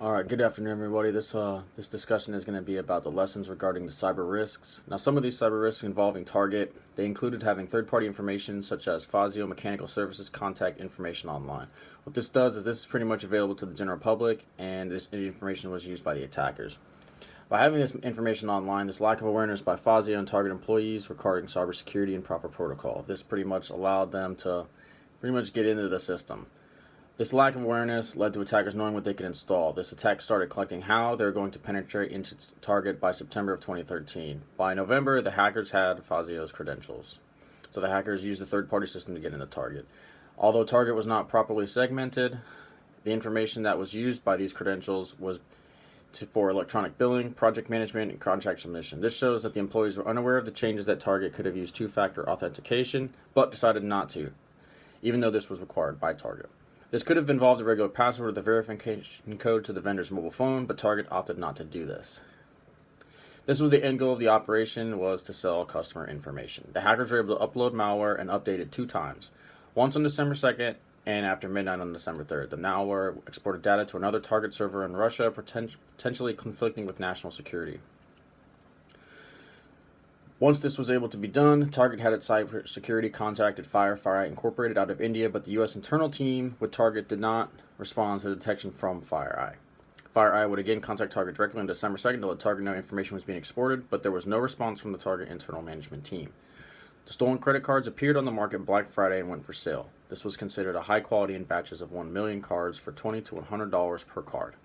All right, good afternoon, everybody. This discussion is going to be about the lessons regarding the cyber risks. Now, some of these cyber risks involving Target, they included having third-party information such as Fazio Mechanical Services contact information online. What this does is this is pretty much available to the general public, and this information was used by the attackers. By having this information online, this lack of awareness by Fazio and Target employees regarding cybersecurity and proper protocol, this pretty much allowed them to pretty much get into the system. This lack of awareness led to attackers knowing what they could install. This attack started collecting how they were going to penetrate into Target by September of 2013. By November, the hackers had Fazio's credentials. So the hackers used the third-party system to get into Target. Although Target was not properly segmented, the information that was used by these credentials was for electronic billing, project management, and contract submission. This shows that the employees were unaware of the changes that Target could have used two-factor authentication, but decided not to, even though this was required by Target. This could have involved a regular password or the verification code to the vendor's mobile phone, but Target opted not to do this. This was the end goal of the operation, was to sell customer information. The hackers were able to upload malware and update it 2 times, once on December 2nd and after midnight on December 3rd. The malware exported data to another Target server in Russia, potentially conflicting with national security. Once this was able to be done, Target had its cybersecurity contacted FireEye Incorporated out of India, but the U.S. internal team with Target did not respond to the detection from FireEye. FireEye would again contact Target directly on December 2nd to let Target know information was being exported, but there was no response from the Target internal management team. The stolen credit cards appeared on the market Black Friday and went for sale. This was considered a high quality in batches of 1 million cards for $20 to $100 per card.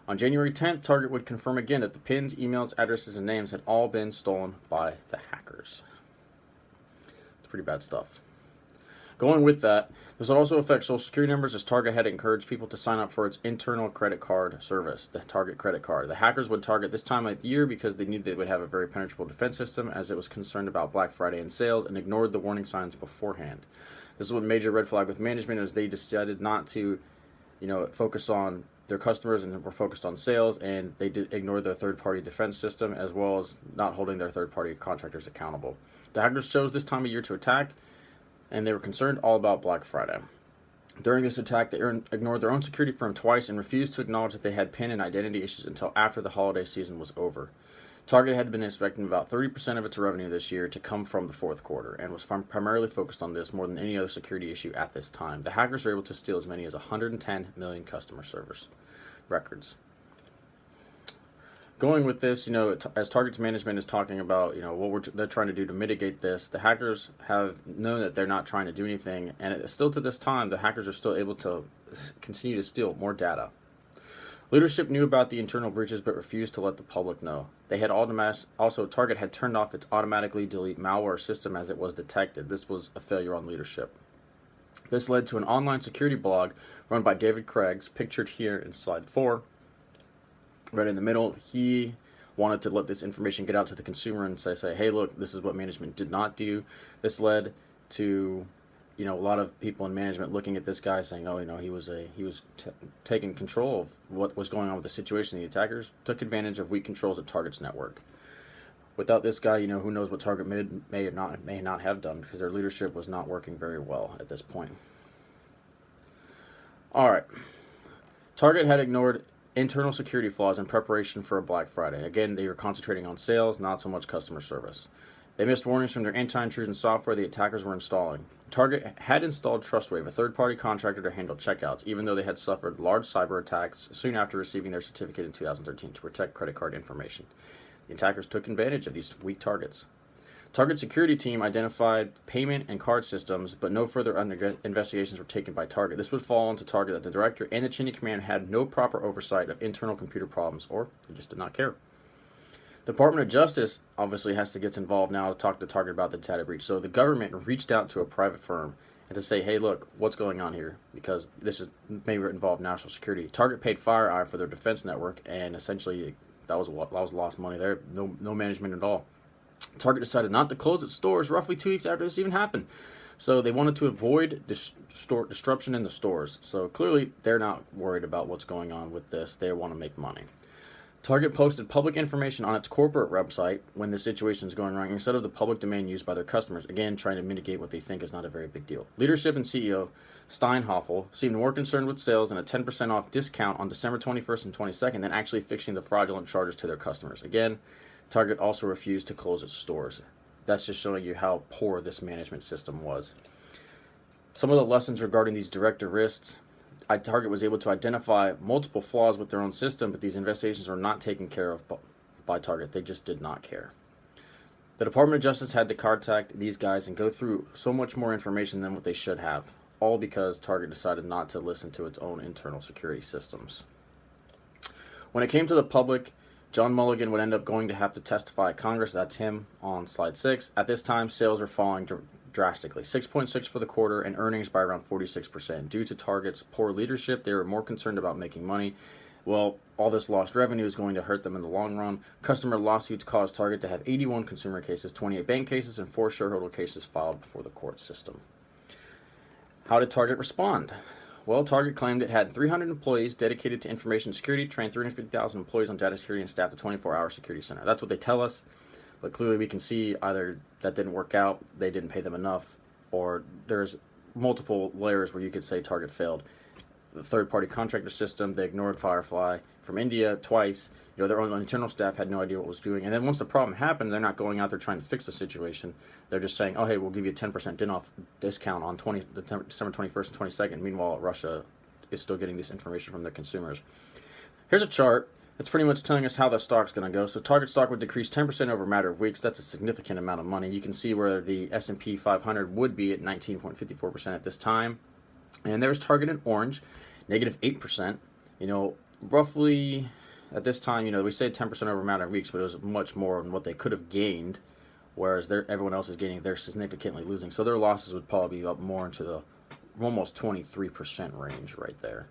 On January 10th, Target would confirm again that the pins, emails, addresses, and names had all been stolen by the hackers. It's pretty bad stuff. Going with that, this would also affect Social Security numbers, as Target had encouraged people to sign up for its internal credit card service, the Target Credit Card. The hackers would target this time of the year because they knew they would have a very penetrable defense system, as it was concerned about Black Friday and sales and ignored the warning signs beforehand. This is what major red flag with management, as they decided not to, focus on their customers and were focused on sales, and they did ignore their third-party defense system, as well as not holding their third-party contractors accountable. The hackers chose this time of year to attack, and they were concerned all about Black Friday. During this attack, they ignored their own security firm twice and refused to acknowledge that they had PIN and identity issues until after the holiday season was over. Target had been expecting about 30% of its revenue this year to come from the fourth quarter, and was primarily focused on this more than any other security issue at this time. The hackers were able to steal as many as 110 million customer service records. Going with this, as Target's management is talking about, what they're trying to do to mitigate this, the hackers have known that they're not trying to do anything, and still to this time, the hackers are still able to continue to steal more data. Leadership knew about the internal breaches but refused to let the public know. Target had turned off its automatically delete malware system as it was detected. This was a failure on leadership. This led to an online security blog run by David Craigs, pictured here in slide 4. Right in the middle, he wanted to let this information get out to the consumer and say, hey, look, this is what management did not do. This led to a lot of people in management looking at this guy saying, he was taking control of what was going on with the situation. The attackers took advantage of weak controls at Target's network. Without this guy, who knows what Target may not have done, because their leadership was not working very well at this point. All right. Target had ignored internal security flaws in preparation for a Black Friday. Again, they were concentrating on sales, not so much customer service. They missed warnings from their anti-intrusion software the attackers were installing. Target had installed TrustWave, a third-party contractor to handle checkouts, even though they had suffered large cyber attacks soon after receiving their certificate in 2013 to protect credit card information. The attackers took advantage of these weak targets. Target's security team identified payment and card systems, but no further investigations were taken by Target. This would fall onto Target that the director and the chain of command had no proper oversight of internal computer problems, or they just did not care. The Department of Justice obviously has to get involved now to talk to Target about the data breach. So the government reached out to a private firm and to say, hey, look, what's going on here? Because this may involve national security. Target paid FireEye for their defense network, and essentially that was lost money there. No management at all. Target decided not to close its stores roughly 2 weeks after this even happened. So they wanted to avoid disruption in the stores. So clearly they're not worried about what's going on with this. They want to make money. Target posted public information on its corporate website when the situation is going wrong instead of the public domain used by their customers, again trying to mitigate what they think is not a very big deal. Leadership and CEO Steinhoffel seemed more concerned with sales and a 10% off discount on December 21st and 22nd than actually fixing the fraudulent charges to their customers. Again, Target also refused to close its stores. That's just showing you how poor this management system was. Some of the lessons regarding these director risks: Target was able to identify multiple flaws with their own system, but these investigations were not taken care of by Target. They just did not care. The Department of Justice had to contact these guys and go through so much more information than what they should have, all because Target decided not to listen to its own internal security systems. When it came to the public, John Mulligan would end up going to have to testify at Congress. That's him on slide 6. At this time, sales are falling drastically, 6.6 for the quarter, and earnings by around 46%. Due to Target's poor leadership, they were more concerned about making money. Well, all this lost revenue is going to hurt them in the long run. Customer lawsuits caused Target to have 81 consumer cases, 28 bank cases, and 4 shareholder cases filed before the court system. How did Target respond? Well, Target claimed it had 300 employees dedicated to information security, trained 350,000 employees on data security, and staffed a 24-hour security center. That's what they tell us, but clearly we can see either that didn't work out, they didn't pay them enough, or there's multiple layers where you could say Target failed. The third-party contractor system, they ignored Firefly from India twice. Their own internal staff had no idea what was doing. And then once the problem happened, they're not going out there trying to fix the situation. They're just saying, oh, hey, we'll give you a 10% discount on December 21st and 22nd. Meanwhile, Russia is still getting this information from their consumers. Here's a chart that's pretty much telling us how the stock's going to go. So Target stock would decrease 10% over a matter of weeks. That's a significant amount of money. You can see where the S&P 500 would be at 19.54% at this time. And there's Target in orange, negative 8%. Roughly at this time, we say 10% over a matter of weeks, but it was much more than what they could have gained, whereas everyone else is gaining, they're significantly losing. So their losses would probably be up more into the almost 23% range right there.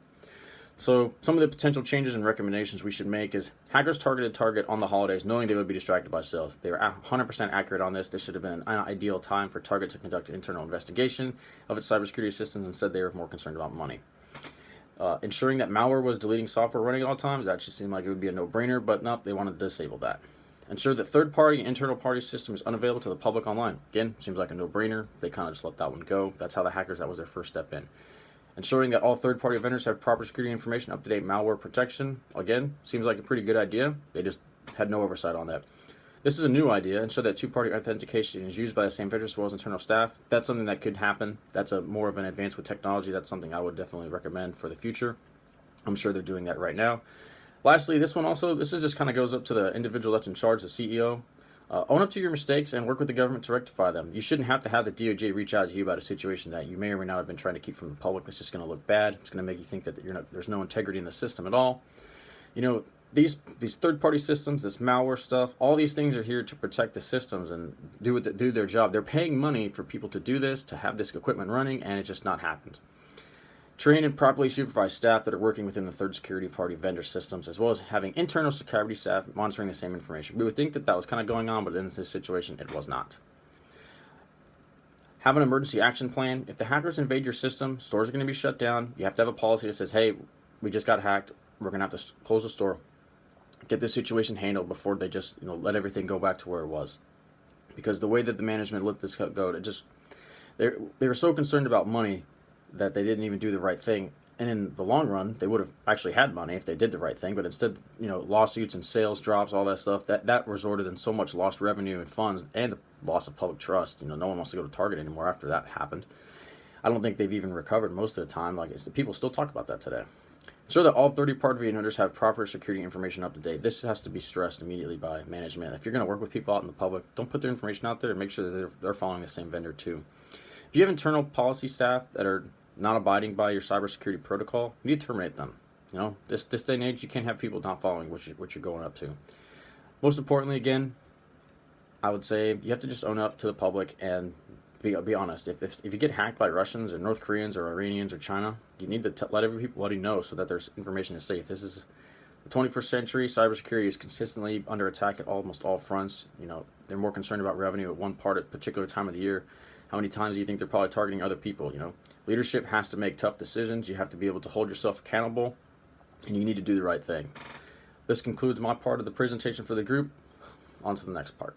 So some of the potential changes and recommendations we should make is hackers targeted Target on the holidays knowing they would be distracted by sales. They were 100% accurate on this. This should have been an ideal time for Target to conduct an internal investigation of its cybersecurity systems. Instead, they were more concerned about money. Ensuring that malware was deleting software running at all times, that should seem like it would be a no-brainer, but nope, they wanted to disable that. Ensure that third-party and internal-party system is unavailable to the public online. Again, seems like a no-brainer. They kind of just let that one go. That's how the hackers, that was their first step in. Ensuring that all third-party vendors have proper security information, up-to-date malware protection. Again, seems like a pretty good idea. They just had no oversight on that. This is a new idea. Ensure that two-party authentication is used by the same vendors as well as internal staff. That's something that could happen. That's more of an advance with technology. That's something I would definitely recommend for the future. I'm sure they're doing that right now. Lastly, this just kind of goes up to the individual that's in charge, the CEO. Own up to your mistakes and work with the government to rectify them. You shouldn't have to have the DOJ reach out to you about a situation that you may or may not have been trying to keep from the public. It's just going to look bad. It's going to make you think that there's no integrity in the system at all. These third-party systems, this malware stuff, all these things are here to protect the systems and do their job. They're paying money for people to do this, to have this equipment running, and it just not happened. Train and properly supervise staff that are working within the third security party vendor systems, as well as having internal security staff monitoring the same information. We would think that was kind of going on, but in this situation, it was not. Have an emergency action plan. If the hackers invade your system, stores are going to be shut down. You have to have a policy that says, hey, we just got hacked. We're going to have to close the store. Get this situation handled before they just let everything go back to where it was. Because the way that the management let this go, they were so concerned about money that they didn't even do the right thing. And in the long run, they would have actually had money if they did the right thing. But instead, lawsuits and sales drops, all that stuff, that resulted in so much lost revenue and funds and the loss of public trust. No one wants to go to Target anymore after that happened. I don't think they've even recovered most of the time. People still talk about that today. Ensure that all third-party vendors have proper security information up to date. This has to be stressed immediately by management. If you're going to work with people out in the public, don't put their information out there and make sure that they're following the same vendor too. If you have internal policy staff that are not abiding by your cybersecurity protocol, you need to terminate them. This day and age, you can't have people not following what you're going up to. Most importantly, again, I would say you have to just own up to the public and be honest. If you get hacked by Russians or North Koreans or Iranians or China, you need to let everybody know so that their information is safe. This is the 21st century. Cybersecurity is consistently under attack at almost all fronts. They're more concerned about revenue at one part at a particular time of the year. How many times do you think they're probably targeting other people? Leadership has to make tough decisions. You have to be able to hold yourself accountable, and you need to do the right thing. This concludes my part of the presentation for the group. On to the next part.